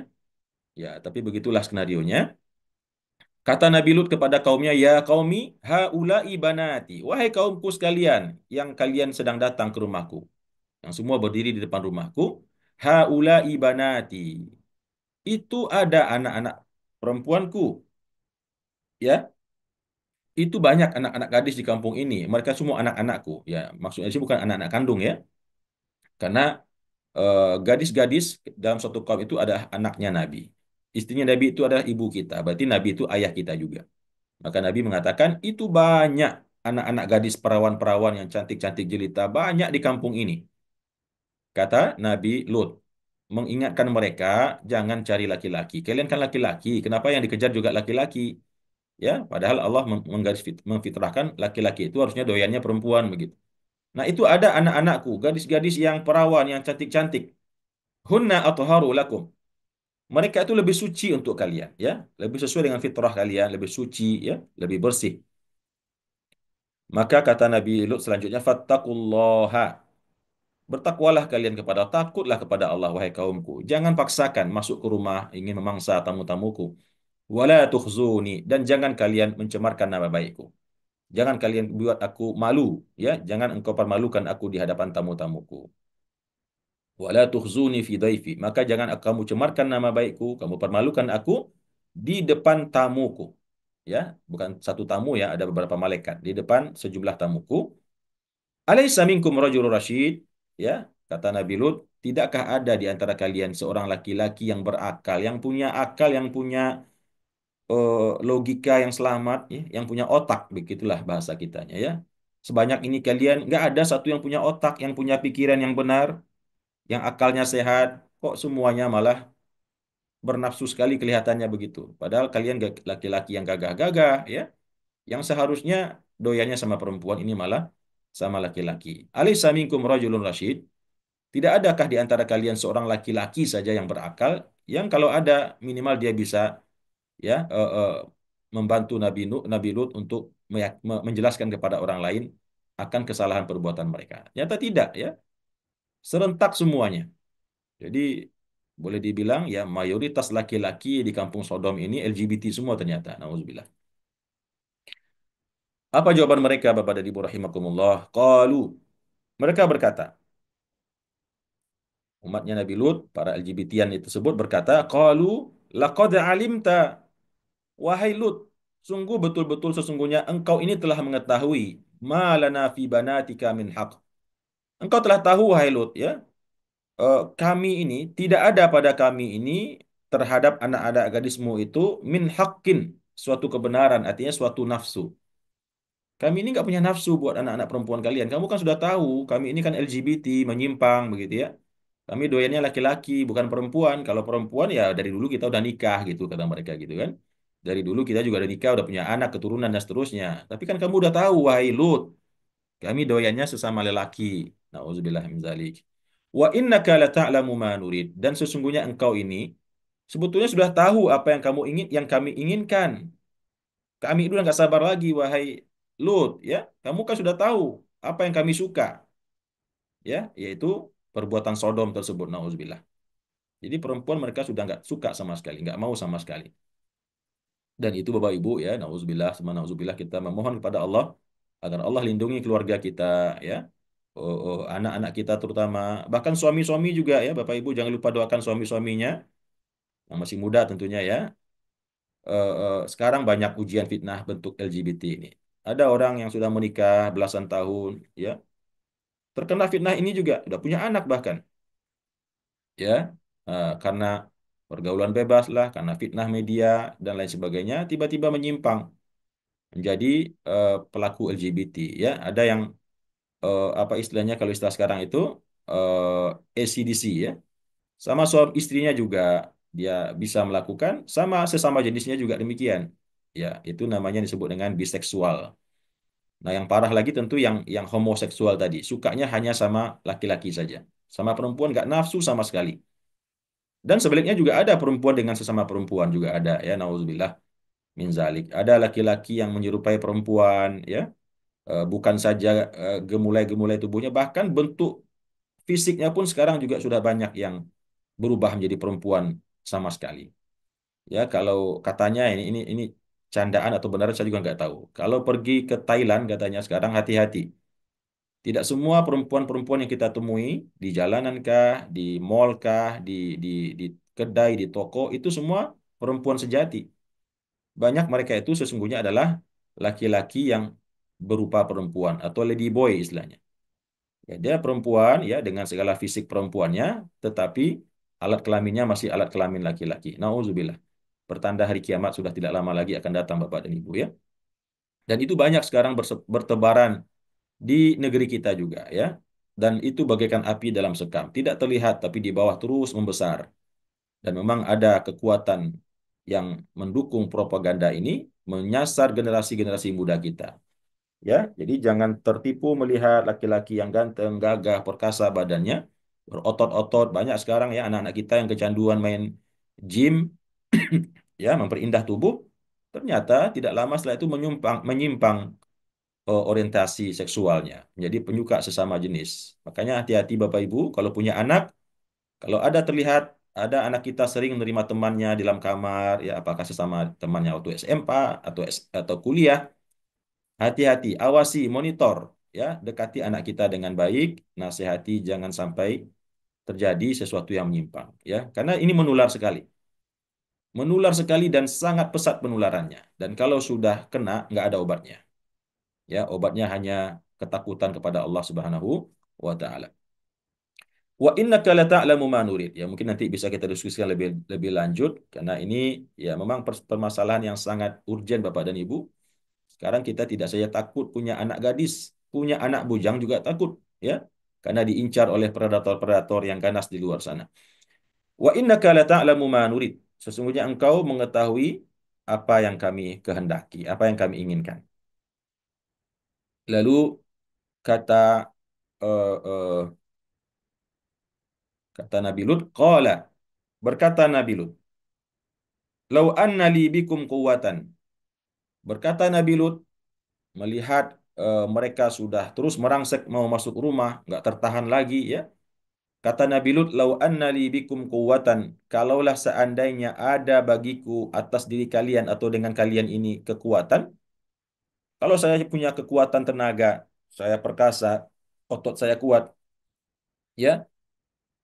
Ya, tapi begitulah skenarionya. Kata Nabi Lut kepada kaumnya, ya qaumi haula'i banati. Wahai kaumku sekalian yang kalian sedang datang ke rumahku, yang semua berdiri di depan rumahku, haula'i banati. Itu ada anak-anak perempuanku, ya. Itu banyak anak-anak gadis di kampung ini. Mereka semua anak-anakku, ya. Maksudnya sih bukan anak-anak kandung, ya. Karena gadis-gadis dalam suatu kaum itu ada anaknya Nabi. Istrinya Nabi itu adalah ibu kita. Berarti Nabi itu ayah kita juga. Maka Nabi mengatakan, itu banyak anak-anak gadis perawan-perawan yang cantik-cantik jelita. Banyak di kampung ini. Kata Nabi Lut. Mengingatkan mereka, jangan cari laki-laki. Kalian kan laki-laki. Kenapa yang dikejar juga laki-laki? Ya, padahal Allah memfitrahkan laki-laki itu harusnya doyannya perempuan begitu. Nah, itu ada anak-anakku, gadis-gadis yang perawan, yang cantik-cantik. Hunna atharu lakum. Mereka itu lebih suci untuk kalian, ya. Lebih sesuai dengan fitrah kalian, lebih suci, ya, lebih bersih. Maka kata Nabi Lut selanjutnya, fattaqullaha. Bertakwalah kalian takutlah kepada Allah, wahai kaumku. Jangan paksakan masuk ke rumah ingin memangsa tamu-tamuku. Wala tukhzuni, dan jangan kalian mencemarkan nama baikku. Jangan kalian buat aku malu, ya. Jangan engkau permalukan aku di hadapan tamu-tamuku. Wala tukhzuni fi dhaifi. Maka jangan kamu cemarkan nama baikku, kamu permalukan aku di depan tamuku. Ya, bukan satu tamu, ya, ada beberapa malaikat di depan sejumlah tamuku. Alaysa minkum rajulun rasyid? Ya, kata Nabi Lut, tidakkah ada di antara kalian seorang laki-laki yang berakal, yang punya akal, yang punya logika yang selamat, ya, yang punya otak, begitulah bahasa kitanya, ya. Sebanyak ini kalian nggak ada satu yang punya otak, yang punya pikiran yang benar, yang akalnya sehat, kok semuanya malah bernafsu sekali kelihatannya begitu. Padahal kalian laki-laki yang gagah-gagah, ya, yang seharusnya doyannya sama perempuan, ini malah sama laki-laki. Alaysa minkum rajulun rasyid? Tidak adakah di antara kalian seorang laki-laki saja yang berakal, yang kalau ada minimal dia bisa, ya, membantu Nabi Lut untuk menjelaskan kepada orang lain akan kesalahan perbuatan mereka. Nyata tidak, ya. Serentak semuanya. Jadi boleh dibilang, ya, mayoritas laki-laki di kampung Sodom ini LGBT semua ternyata. Nauzubillah. Apa jawaban mereka, Bapak dan Ibu rahimakumullah? Qalu. Mereka berkata, umatnya Nabi Lut, para LGBT-an itu tersebut berkata, qalu laqad alimta, wahai Lut, sungguh betul-betul sesungguhnya engkau ini telah mengetahui ma lana fi banatika min haq. Engkau telah tahu, wahai Lut, ya, kami ini tidak ada pada kami ini terhadap anak-anak gadismu itu min haqqin, suatu kebenaran, artinya suatu nafsu. Kami ini nggak punya nafsu buat anak-anak perempuan kalian. Kamu kan sudah tahu, kami ini kan LGBT, menyimpang, begitu, ya. Kami doyannya laki-laki, bukan perempuan. Kalau perempuan, ya dari dulu kita udah nikah, gitu, kata mereka, gitu kan. Dari dulu kita juga udah nikah, udah punya anak, keturunan, dan seterusnya. Tapi kan kamu udah tahu, wahai Lut, kami doyannya sesama lelaki. Nauzubillah min dzalik. Wa innaka la ta'lamu ma nurid. Dan sesungguhnya engkau ini Sebetulnya sudah tahu apa yang kamu ingin, yang kami inginkan. Kami itu udah nggak sabar lagi, wahai Lut, ya. Kamu kan sudah tahu apa yang kami suka, ya, yaitu perbuatan Sodom tersebut, nauzubillah. Jadi perempuan mereka sudah nggak suka sama sekali, nggak mau sama sekali. Dan itu Bapak Ibu ya, nauzubillah, sama nauzubillah kita memohon kepada Allah agar Allah lindungi keluarga kita, ya. Anak-anak kita terutama, bahkan suami-suami juga ya, Bapak Ibu jangan lupa doakan suami-suaminya yang masih muda tentunya ya. Sekarang banyak ujian fitnah bentuk LGBT ini. Ada orang yang sudah menikah belasan tahun, ya, terkena fitnah ini juga, udah punya anak bahkan, ya. Karena pergaulan bebas lah, karena fitnah media dan lain sebagainya, tiba-tiba menyimpang menjadi pelaku LGBT, ya. Ada yang apa istilahnya kalau istilah sekarang itu ACDC, ya. Sama suami istrinya juga dia bisa melakukan, sama sesama jenisnya juga demikian. Ya, itu namanya disebut dengan biseksual. Nah, yang parah lagi tentu yang homoseksual tadi, sukanya hanya sama laki-laki saja. Sama perempuan nggak nafsu sama sekali. Dan sebaliknya juga ada perempuan dengan sesama perempuan juga ada ya, nauzubillah min zalik. Ada laki-laki yang menyerupai perempuan ya. Bukan saja gemulai-gemulai tubuhnya, bahkan bentuk fisiknya pun sekarang juga sudah banyak yang berubah menjadi perempuan sama sekali. Ya, kalau katanya ini candaan atau benar saya juga nggak tahu. Kalau pergi ke Thailand katanya sekarang hati-hati. Tidak semua perempuan-perempuan yang kita temui di jalanan kah, di mall kah, di di kedai, di toko itu semua perempuan sejati. Banyak mereka itu sesungguhnya adalah laki-laki yang berupa perempuan atau lady boy istilahnya. Ya, dia perempuan ya dengan segala fisik perempuannya, tetapi alat kelaminnya masih alat kelamin laki-laki. Nauzubillah. Pertanda hari kiamat sudah tidak lama lagi akan datang Bapak dan Ibu ya. Dan itu banyak sekarang bertebaran di negeri kita juga ya. Dan itu bagaikan api dalam sekam, tidak terlihat tapi di bawah terus membesar. Dan memang ada kekuatan yang mendukung propaganda ini menyasar generasi-generasi muda kita. Ya, jadi jangan tertipu melihat laki-laki yang ganteng, gagah, perkasa badannya, berotot-otot. Banyak sekarang ya anak-anak kita yang kecanduan main gym, ya, memperindah tubuh. Ternyata tidak lama setelah itu menyimpang orientasi seksualnya, menjadi penyuka sesama jenis. Makanya hati-hati Bapak Ibu, kalau punya anak, kalau ada terlihat ada anak kita sering menerima temannya di dalam kamar, ya apakah sesama temannya waktu SMA atau kuliah, hati-hati, awasi, monitor, ya, dekati anak kita dengan baik, nasihati jangan sampai terjadi sesuatu yang menyimpang, ya, karena ini menular sekali dan sangat pesat penularannya. Dan kalau sudah kena, nggak ada obatnya. Ya, obatnya hanya ketakutan kepada Allah Subhanahu wa taala. Wa innaka lata'lamu ma nurid. Ya, mungkin nanti bisa kita diskusikan lebih lebih lanjut karena ini ya memang permasalahan yang sangat urgen Bapak dan Ibu. Sekarang kita tidak saja takut punya anak gadis, punya anak bujang juga takut, ya. Karena diincar oleh predator-predator yang ganas di luar sana. Wa innaka lata'lamu ma nurid. Sesungguhnya engkau mengetahui apa yang kami kehendaki, apa yang kami inginkan. Lalu kata eh, eh, kata Nabi Lut, qala, berkata Nabi Lut, "Lau anna li bikum quwwatan." Berkata Nabi Lut melihat mereka sudah terus merangsek mau masuk rumah, nggak tertahan lagi ya. Kata Nabi Lut, "Lau anna li bikum quwwatan." Kalaulah seandainya ada bagiku atas diri kalian atau dengan kalian ini kekuatan, kalau saya punya kekuatan tenaga, saya perkasa, otot saya kuat, ya,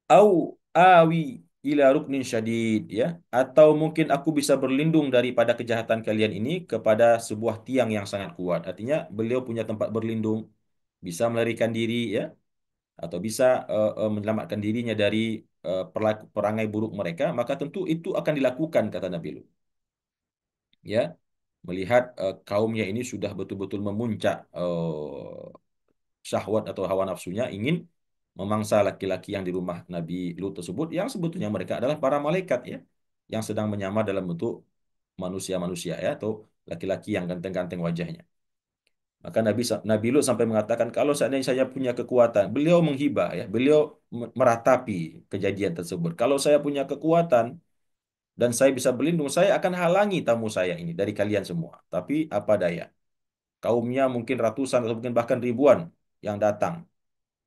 au awi ila ruknin syadid ya, atau mungkin aku bisa berlindung daripada kejahatan kalian ini kepada sebuah tiang yang sangat kuat. Artinya beliau punya tempat berlindung, bisa melarikan diri ya, atau bisa menyelamatkan dirinya dari perangai buruk mereka, maka tentu itu akan dilakukan kata Nabi Lut. Ya, melihat kaumnya ini sudah betul-betul memuncak syahwat atau hawa nafsunya ingin memangsa laki-laki yang di rumah Nabi Lut tersebut yang sebetulnya mereka adalah para malaikat ya yang sedang menyamar dalam bentuk manusia-manusia ya atau laki-laki yang ganteng-ganteng wajahnya. Maka Nabi Lut sampai mengatakan kalau seandainya saya punya kekuatan, beliau menghibah ya, beliau meratapi kejadian tersebut. Kalau saya punya kekuatan dan saya bisa berlindung, saya akan halangi tamu saya ini dari kalian semua. Tapi apa daya, kaumnya mungkin ratusan atau mungkin bahkan ribuan yang datang.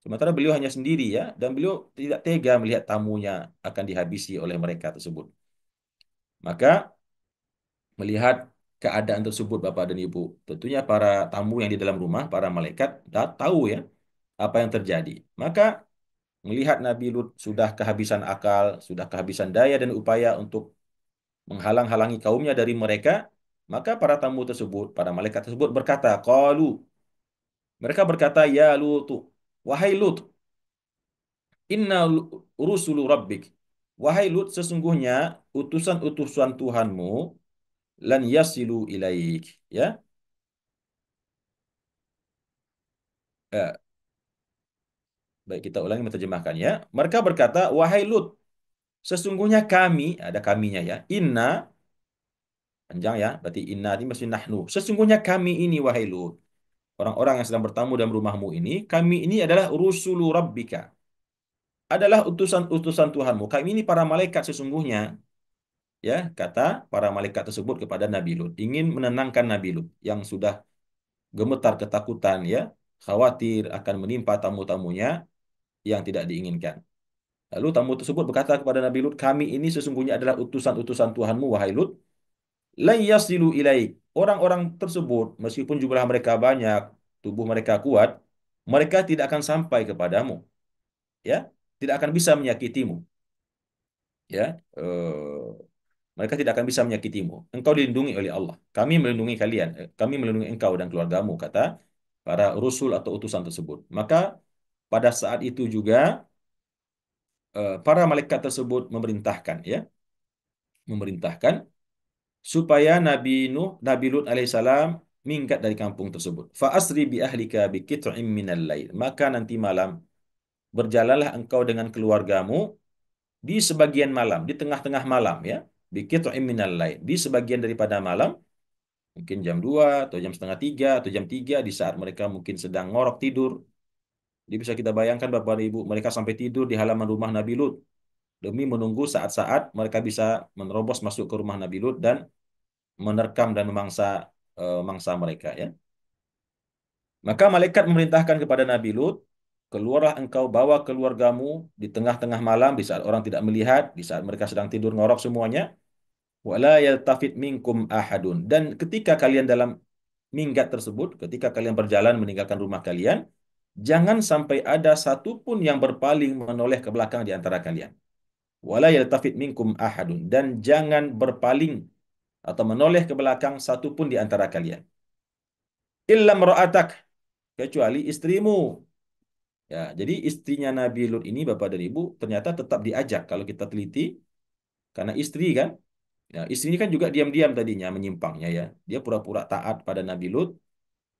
Sementara beliau hanya sendiri ya, dan beliau tidak tega melihat tamunya akan dihabisi oleh mereka tersebut. Maka melihat keadaan tersebut Bapak dan Ibu, tentunya para tamu yang di dalam rumah, para malaikat, tahu ya apa yang terjadi. Maka melihat Nabi Lut sudah kehabisan akal, sudah kehabisan daya dan upaya untuk menghalang-halangi kaumnya dari mereka, maka para tamu tersebut, para malaikat tersebut berkata, qalu, mereka berkata, ya Lut, wahai Lut, inna rusulu rabbik. Wahai Lut, sesungguhnya utusan-utusan Tuhanmu lan yasilu ilaik. Ya, eh, baik kita ulangi menerjemahkan ya. Mereka berkata, wahai Lut, sesungguhnya kami, ada kaminya ya, inna, panjang ya, berarti inna ini masih nahnu. Sesungguhnya kami ini, wahai Lut, orang-orang yang sedang bertamu dalam rumahmu ini, kami ini adalah rusulu rabbika, adalah utusan-utusan Tuhanmu. Kami ini para malaikat sesungguhnya, ya, kata para malaikat tersebut kepada Nabi Lut, ingin menenangkan Nabi Lut yang sudah gemetar ketakutan, ya, khawatir akan menimpa tamu-tamunya yang tidak diinginkan. Lalu tamu tersebut berkata kepada Nabi Lut, kami ini sesungguhnya adalah utusan-utusan Tuhanmu, wahai Lut, la yasilu ilaik. Orang-orang tersebut, meskipun jumlah mereka banyak, tubuh mereka kuat, mereka tidak akan sampai kepadamu, ya, tidak akan bisa menyakitimu, ya. Mereka tidak akan bisa menyakitimu. Engkau dilindungi oleh Allah. Kami melindungi kalian. Kami melindungi engkau dan keluargamu, kata para rasul atau utusan tersebut. Maka pada saat itu juga para malaikat tersebut memerintahkan, ya, memerintahkan supaya Nabi Lut alaihissalam minggat dari kampung tersebut. Fa asri bi ahlika bi qit'in minal lail. Maka nanti malam berjalanlah engkau dengan keluargamu di sebagian malam, di tengah-tengah malam, ya. Bi qit'in minal lail, di sebagian daripada malam, mungkin jam 2 atau jam setengah 3 atau jam 3 di saat mereka mungkin sedang ngorok tidur. Jadi bisa kita bayangkan Bapak dan Ibu, mereka sampai tidur di halaman rumah Nabi Lut demi menunggu saat-saat mereka bisa menerobos masuk ke rumah Nabi Lut dan menerkam dan memangsa mangsa mereka, ya. Maka malaikat memerintahkan kepada Nabi Lut, keluarlah engkau bawa keluargamu di tengah-tengah malam di saat orang tidak melihat, di saat mereka sedang tidur ngorok semuanya, wala yaltafit minkum ahadun. Dan ketika kalian dalam minggat tersebut, ketika kalian berjalan meninggalkan rumah kalian, jangan sampai ada satupun yang berpaling menoleh ke belakang di antara kalian. Wala yaltafit minkum ahadun. Dan jangan berpaling atau menoleh ke belakang satupun di antara kalian. Illa mra'atak, kecuali istrimu. Ya, jadi istrinya Nabi Lut ini, Bapak dan Ibu, ternyata tetap diajak kalau kita teliti, karena istri kan. Ya, istri ini kan juga diam-diam tadinya menyimpangnya, ya. Dia pura-pura taat pada Nabi Lut,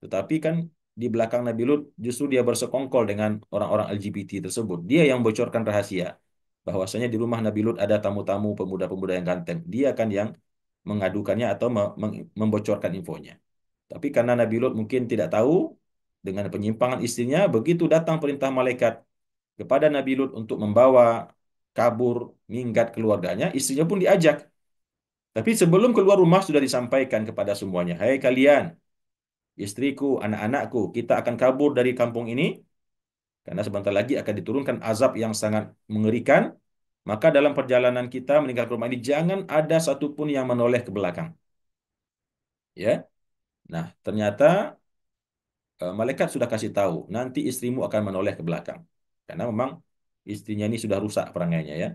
tetapi kan di belakang Nabi Lut justru dia bersekongkol dengan orang-orang LGBT tersebut. Dia yang bocorkan rahasia bahwasanya di rumah Nabi Lut ada tamu-tamu pemuda-pemuda yang ganteng. Dia kan yang mengadukannya atau membocorkan infonya. Tapi karena Nabi Lut mungkin tidak tahu dengan penyimpangan istrinya, begitu datang perintah malaikat kepada Nabi Lut untuk membawa kabur minggat keluarganya, istrinya pun diajak. Tapi sebelum keluar rumah sudah disampaikan kepada semuanya, hai kalian, istriku, anak-anakku, kita akan kabur dari kampung ini karena sebentar lagi akan diturunkan azab yang sangat mengerikan. Maka dalam perjalanan kita meninggalkan rumah ini jangan ada satupun yang menoleh ke belakang. Ya, nah ternyata malaikat sudah kasih tahu nanti istrimu akan menoleh ke belakang karena memang istrinya ini sudah rusak perangainya, ya.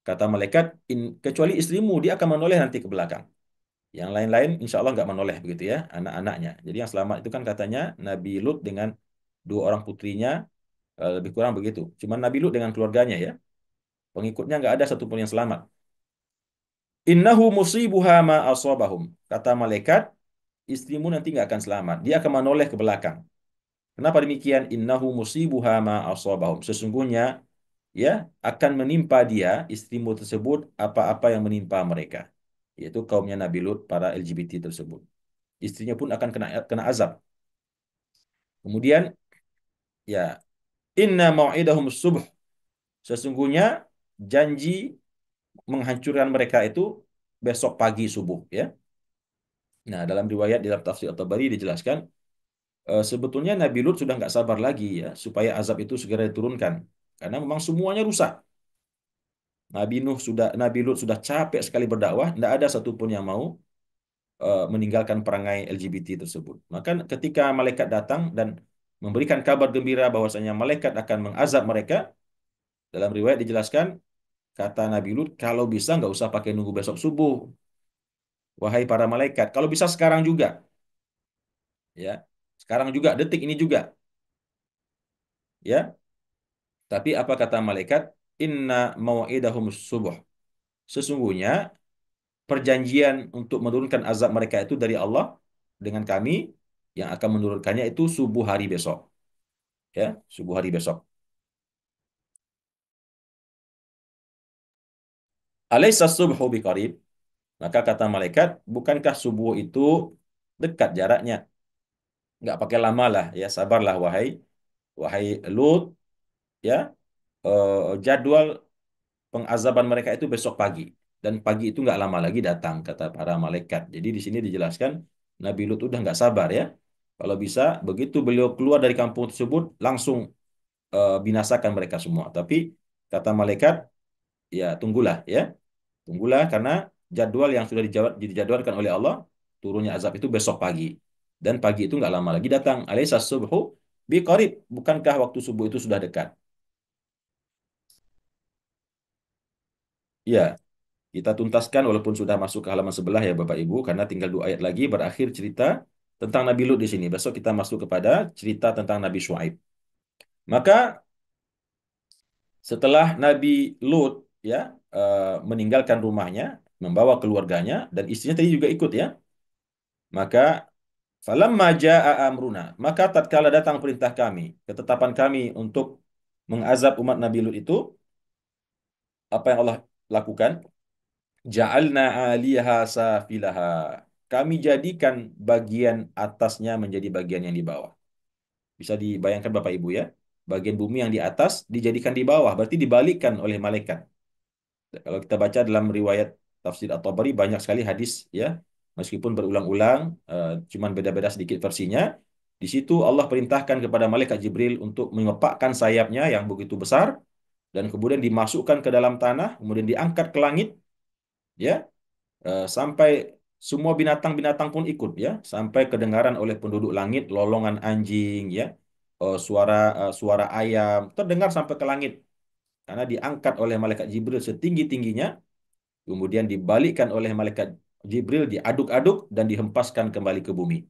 Kata malaikat, kecuali istrimu dia akan menoleh nanti ke belakang. Yang lain-lain insya Allah nggak menoleh begitu, ya, anak-anaknya. Jadi yang selamat itu kan katanya Nabi Lut dengan dua orang putrinya, lebih kurang begitu. Cuman Nabi Lut dengan keluarganya, ya. Pengikutnya nggak ada satupun yang selamat. Innahu musibuha ma asabahum. Kata malaikat, istrimu nanti nggak akan selamat. Dia akan menoleh ke belakang. Kenapa demikian? Innahu musibuha ma asabahum. Sesungguhnya, ya, akan menimpa dia, istrimu tersebut, apa-apa yang menimpa mereka. Yaitu kaumnya Nabi Lut, para LGBT tersebut. Istrinya pun akan kena azab. Kemudian, ya, inna mau'idahum subuh. Sesungguhnya janji menghancurkan mereka itu besok pagi subuh ya. Nah, dalam riwayat dalam tafsir At-Tabari dijelaskan sebetulnya Nabi Lut sudah nggak sabar lagi ya supaya azab itu segera diturunkan karena memang semuanya rusak. Nabi Lut sudah capek sekali berdakwah, tidak ada satupun yang mau meninggalkan perangai LGBT tersebut. Maka ketika malaikat datang dan memberikan kabar gembira bahwasanya malaikat akan mengazab mereka, dalam riwayat dijelaskan kata Nabi Lut, kalau bisa nggak usah pakai nunggu besok subuh, wahai para malaikat. Kalau bisa sekarang juga, ya, sekarang juga, detik ini juga, ya. Tapi apa kata malaikat? Inna mau'idahum subuh. Sesungguhnya perjanjian untuk menurunkan azab mereka itu dari Allah dengan kami yang akan menurunkannya itu subuh hari besok. Ya, subuh hari besok. Alaisa subhu biqarib? Maka kata malaikat, bukankah subuh itu dekat jaraknya? Nggak pakai lama lah, ya sabarlah wahai wahai Lut, ya. Jadwal pengazaban mereka itu besok pagi dan pagi itu nggak lama lagi datang kata para malaikat. Jadi di sini dijelaskan Nabi Lut udah nggak sabar ya. Kalau bisa begitu beliau keluar dari kampung tersebut langsung binasakan mereka semua. Tapi kata malaikat ya tunggulah ya. Tunggulah karena jadwal yang sudah dijadwalkan oleh Allah turunnya azab itu besok pagi. Dan pagi itu nggak lama lagi datang. Alaisa subhu biqarib. Bukankah waktu subuh itu sudah dekat? Ya, kita tuntaskan walaupun sudah masuk ke halaman sebelah ya Bapak Ibu karena tinggal 2 ayat lagi berakhir cerita tentang Nabi Lut di sini. Besok kita masuk kepada cerita tentang Nabi Syuaib. Maka setelah Nabi Lut ya meninggalkan rumahnya, membawa keluarganya dan istrinya tadi juga ikut ya. Maka falamma jaa amruna, maka tatkala datang perintah kami, ketetapan kami untuk mengazab umat Nabi Lut itu, apa yang Allah lakukan? Ja'alna 'aliyaha safilaha. Kami jadikan bagian atasnya menjadi bagian yang di bawah. Bisa dibayangkan Bapak Ibu ya. Bagian bumi yang di atas dijadikan di bawah, berarti dibalikkan oleh malaikat. Kalau kita baca dalam riwayat tafsir At-Tabari banyak sekali hadis ya, meskipun berulang-ulang, cuman beda-beda sedikit versinya. Di situ Allah perintahkan kepada malaikat Jibril untuk mengepakkan sayapnya yang begitu besar dan kemudian dimasukkan ke dalam tanah, kemudian diangkat ke langit, ya, sampai semua binatang-binatang pun ikut ya, sampai kedengaran oleh penduduk langit lolongan anjing ya, suara ayam terdengar sampai ke langit karena diangkat oleh malaikat Jibril setinggi-tingginya, kemudian dibalikkan oleh malaikat Jibril, diaduk-aduk dan dihempaskan kembali ke bumi.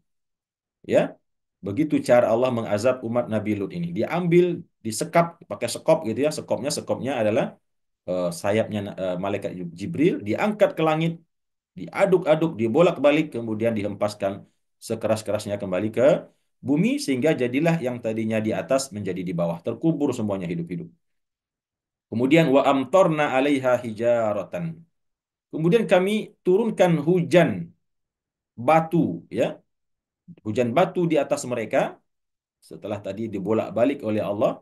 Ya, begitu cara Allah mengazab umat Nabi Lut ini. Diambil, disekap pakai sekop gitu ya. Sekopnya adalah sayapnya malaikat Jibril diangkat ke langit, diaduk-aduk, dibolak-balik, kemudian dihempaskan sekeras-kerasnya kembali ke bumi sehingga jadilah yang tadinya di atas menjadi di bawah, terkubur semuanya hidup-hidup. Kemudian wa amtorna 'alaiha hijaratan. Kemudian kami turunkan hujan batu ya, hujan batu di atas mereka setelah tadi dibolak-balik oleh Allah,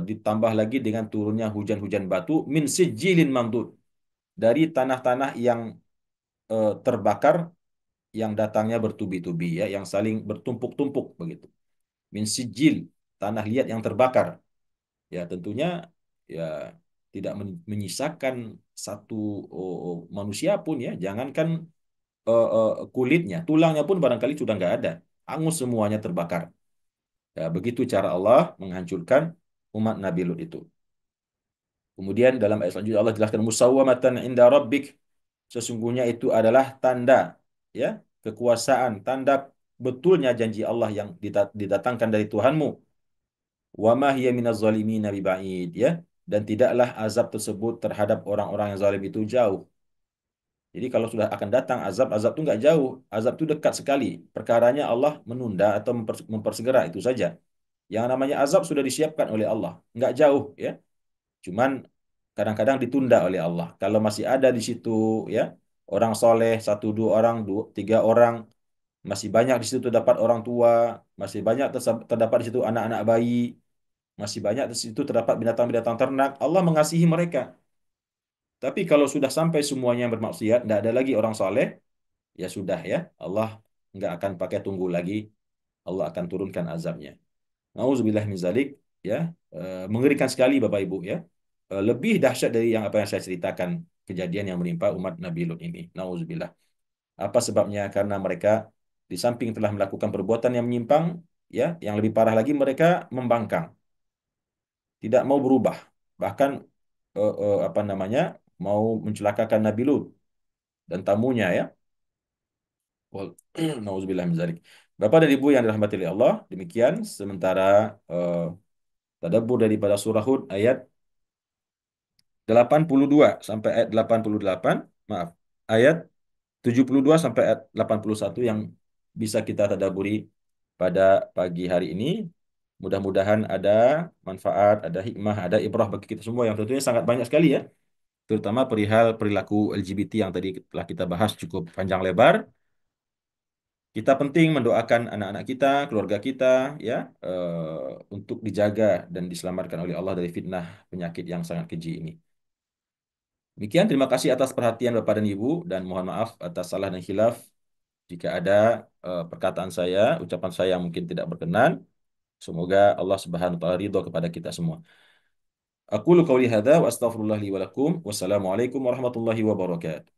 ditambah lagi dengan turunnya hujan-hujan batu min sijilin mamdud, dari tanah-tanah yang terbakar yang datangnya bertubi-tubi ya, yang saling bertumpuk-tumpuk begitu. Min sijil, tanah liat yang terbakar. Ya tentunya ya tidak menyisakan satu manusia pun ya, jangankan kulitnya, tulangnya pun barangkali sudah nggak ada. Angus semuanya terbakar. Ya, begitu cara Allah menghancurkan umat Nabi Lut itu. Kemudian dalam ayat selanjutnya Allah jelaskan musawwamatan inda rabbik. Sesungguhnya itu adalah tanda ya, kekuasaan, tanda betulnya janji Allah yang didatangkan dari Tuhanmu. Wa ma hiya minaz zalimin biba'id ya. Dan tidaklah azab tersebut terhadap orang-orang yang zalim itu jauh. Jadi kalau sudah akan datang azab, azab itu nggak jauh. Azab itu dekat sekali. Perkaranya Allah menunda atau mempersegera itu saja. Yang namanya azab sudah disiapkan oleh Allah. Nggak jauh ya. Cuman kadang-kadang ditunda oleh Allah. Kalau masih ada di situ ya, orang soleh, satu, dua orang, dua, tiga orang, masih banyak di situ terdapat orang tua, masih banyak terdapat di situ anak-anak bayi, masih banyak di situ terdapat binatang-binatang ternak, Allah mengasihi mereka. Tapi kalau sudah sampai semuanya bermaksiat, tidak ada lagi orang saleh, ya sudah ya. Allah nggak akan pakai tunggu lagi. Allah akan turunkan azabnya. Nauzubillah min zalik, ya. Mengerikan sekali Bapak Ibu ya. Lebih dahsyat dari yang apa yang saya ceritakan, kejadian yang menimpa umat Nabi Lut ini. Nauzubillah. Apa sebabnya? Karena mereka di samping telah melakukan perbuatan yang menyimpang, ya, yang lebih parah lagi mereka membangkang, tidak mau berubah. Bahkan apa namanya? Mau mencelakakan Nabi Lut dan tamunya ya. Wal- Nauzubillah min zalik. Bapak dan Ibu yang dirahmati oleh Allah, demikian sementara tadabbur daripada surah Hud ayat 82 sampai ayat 88, maaf, ayat 72 sampai ayat 81 yang bisa kita tadaburi pada pagi hari ini. Mudah-mudahan ada manfaat, ada hikmah, ada ibrah bagi kita semua yang tentunya sangat banyak sekali ya. Terutama perihal perilaku LGBT yang tadi telah kita bahas cukup panjang lebar. Kita penting mendoakan anak-anak kita, keluarga kita, ya, untuk dijaga dan diselamatkan oleh Allah dari fitnah penyakit yang sangat keji ini. Demikian, terima kasih atas perhatian Bapak dan Ibu, dan mohon maaf atas salah dan khilaf jika ada perkataan saya, ucapan saya yang mungkin tidak berkenan. Semoga Allah Subhanahu wa taala ridho kepada kita semua. Aku qauli hadza wa astaghfirullah li wa lakum. Wassalamualaikum warahmatullahi wabarakatuh.